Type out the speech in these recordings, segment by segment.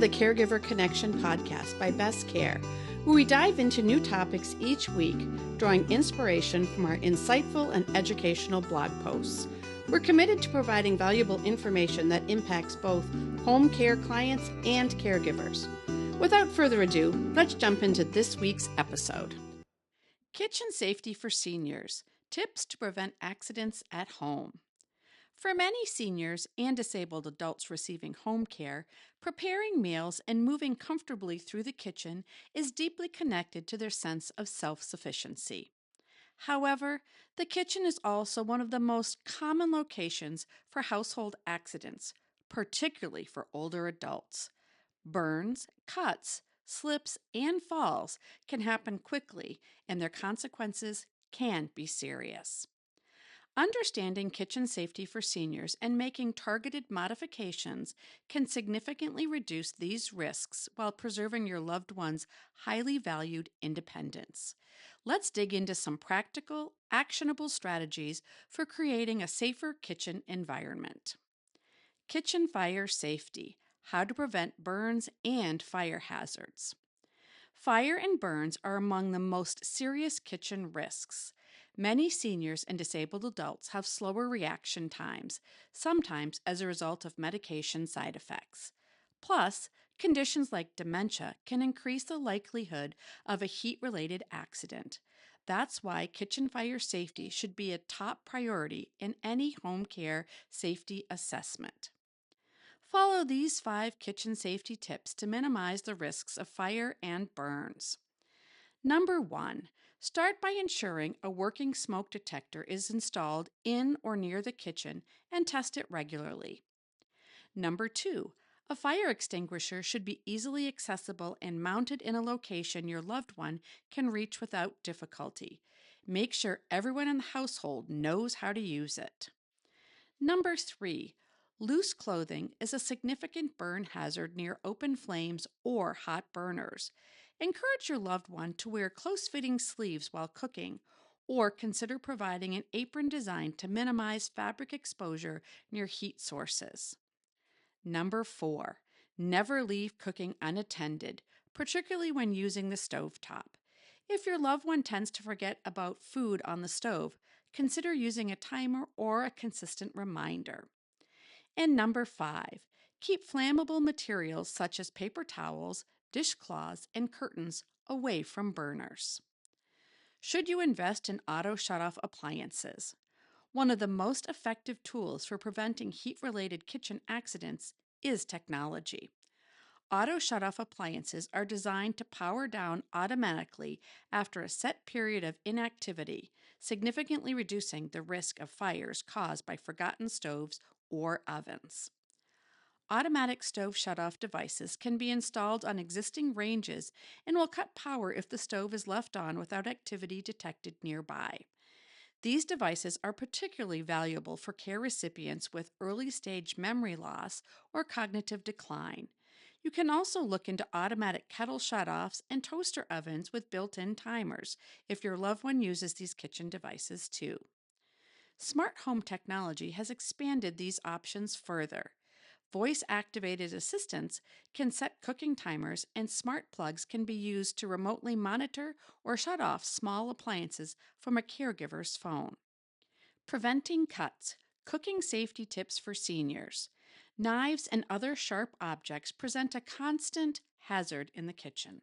the Caregiver Connection podcast by Best Care, where we dive into new topics each week, drawing inspiration from our insightful and educational blog posts. We're committed to providing valuable information that impacts both home care clients and caregivers. Without further ado, let's jump into this week's episode. Kitchen safety for seniors: tips to prevent accidents at home. For many seniors and disabled adults receiving home care, preparing meals and moving comfortably through the kitchen is deeply connected to their sense of self-sufficiency. However, the kitchen is also one of the most common locations for household accidents, particularly for older adults. Burns, cuts, slips, and falls can happen quickly, and their consequences can be serious. Understanding kitchen safety for seniors and making targeted modifications can significantly reduce these risks while preserving your loved one's highly valued independence. Let's dig into some practical, actionable strategies for creating a safer kitchen environment. Kitchen fire safety: how to prevent burns and fire hazards. Fire and burns are among the most serious kitchen risks. Many seniors and disabled adults have slower reaction times, sometimes as a result of medication side effects. Plus, conditions like dementia can increase the likelihood of a heat-related accident. That's why kitchen fire safety should be a top priority in any home care safety assessment. Follow these 5 kitchen safety tips to minimize the risks of fire and burns. Number 1, start by ensuring a working smoke detector is installed in or near the kitchen and test it regularly. Number 2, a fire extinguisher should be easily accessible and mounted in a location your loved one can reach without difficulty. Make sure everyone in the household knows how to use it. Number 3, loose clothing is a significant burn hazard near open flames or hot burners. Encourage your loved one to wear close-fitting sleeves while cooking, or consider providing an apron designed to minimize fabric exposure near heat sources. Number 4, never leave cooking unattended, particularly when using the stovetop. If your loved one tends to forget about food on the stove, consider using a timer or a consistent reminder. And number 5, keep flammable materials such as paper towels, dishcloths, and curtains away from burners. Should you invest in auto shutoff appliances? One of the most effective tools for preventing heat-related kitchen accidents is technology. Auto shutoff appliances are designed to power down automatically after a set period of inactivity, significantly reducing the risk of fires caused by forgotten stoves or ovens. Automatic stove shutoff devices can be installed on existing ranges and will cut power if the stove is left on without activity detected nearby. These devices are particularly valuable for care recipients with early-stage memory loss or cognitive decline. You can also look into automatic kettle shutoffs and toaster ovens with built-in timers if your loved one uses these kitchen devices too. Smart home technology has expanded these options further. Voice-activated assistants can set cooking timers, and smart plugs can be used to remotely monitor or shut off small appliances from a caregiver's phone. Preventing cuts: cooking safety tips for seniors. Knives and other sharp objects present a constant hazard in the kitchen.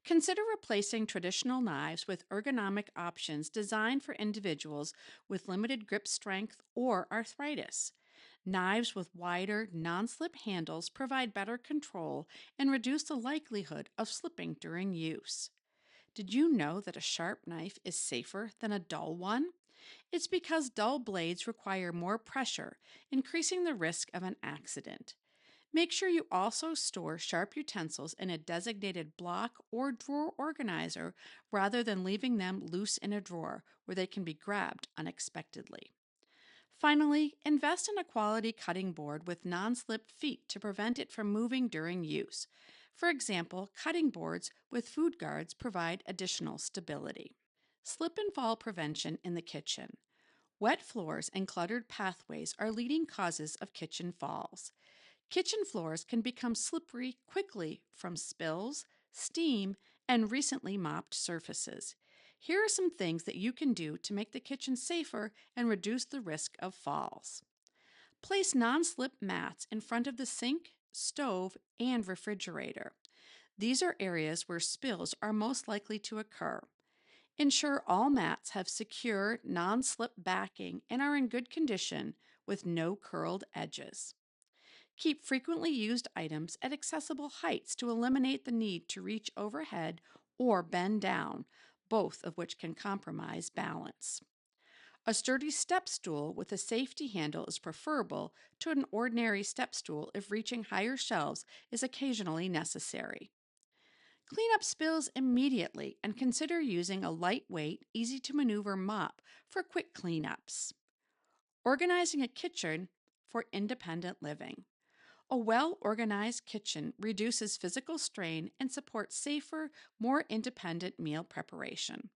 Consider replacing traditional knives with ergonomic options designed for individuals with limited grip strength or arthritis. Knives with wider, non-slip handles provide better control and reduce the likelihood of slipping during use. Did you know that a sharp knife is safer than a dull one? It's because dull blades require more pressure, increasing the risk of an accident. Make sure you also store sharp utensils in a designated block or drawer organizer rather than leaving them loose in a drawer where they can be grabbed unexpectedly. Finally, invest in a quality cutting board with non-slip feet to prevent it from moving during use. For example, cutting boards with food guards provide additional stability. Slip and fall prevention in the kitchen. Wet floors and cluttered pathways are leading causes of kitchen falls. Kitchen floors can become slippery quickly from spills, steam, and recently mopped surfaces. Here are some things that you can do to make the kitchen safer and reduce the risk of falls. Place non-slip mats in front of the sink, stove, and refrigerator. These are areas where spills are most likely to occur. Ensure all mats have secure, non-slip backing and are in good condition with no curled edges. Keep frequently used items at accessible heights to eliminate the need to reach overhead or bend down, both of which can compromise balance. A sturdy step stool with a safety handle is preferable to an ordinary step stool if reaching higher shelves is occasionally necessary. Clean up spills immediately and consider using a lightweight, easy-to-maneuver mop for quick cleanups. Organizing a kitchen for independent living. A well-organized kitchen reduces physical strain and supports safer, more independent meal preparation.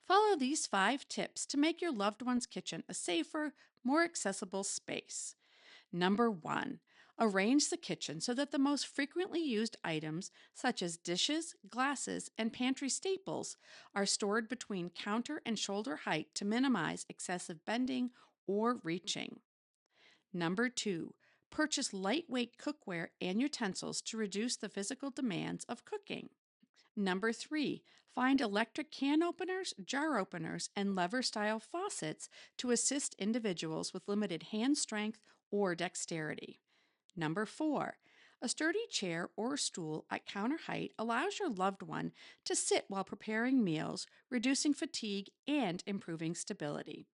Follow these 5 tips to make your loved one's kitchen a safer, more accessible space. Number 1, arrange the kitchen so that the most frequently used items, such as dishes, glasses, and pantry staples, are stored between counter and shoulder height to minimize excessive bending or reaching. Number 2, purchase lightweight cookware and utensils to reduce the physical demands of cooking. Number 3, find electric can openers, jar openers, and lever-style faucets to assist individuals with limited hand strength or dexterity. Number 4, a sturdy chair or stool at counter height allows your loved one to sit while preparing meals, reducing fatigue and improving stability.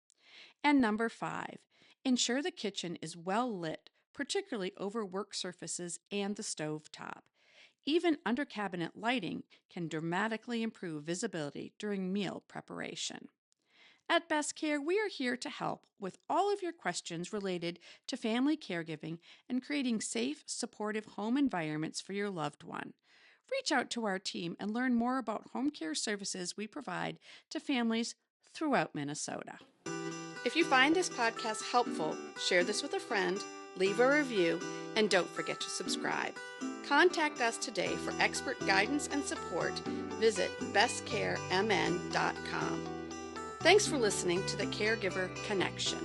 And number 5, ensure the kitchen is well lit, particularly over work surfaces and the stove top. Even under cabinet lighting can dramatically improve visibility during meal preparation. At Best Care, we are here to help with all of your questions related to family caregiving and creating safe, supportive home environments for your loved one. Reach out to our team and learn more about home care services we provide to families throughout Minnesota. If you find this podcast helpful, share this with a friend, leave a review, and don't forget to subscribe. Contact us today for expert guidance and support. Visit bestcaremn.com. Thanks for listening to the Caregiver Connection.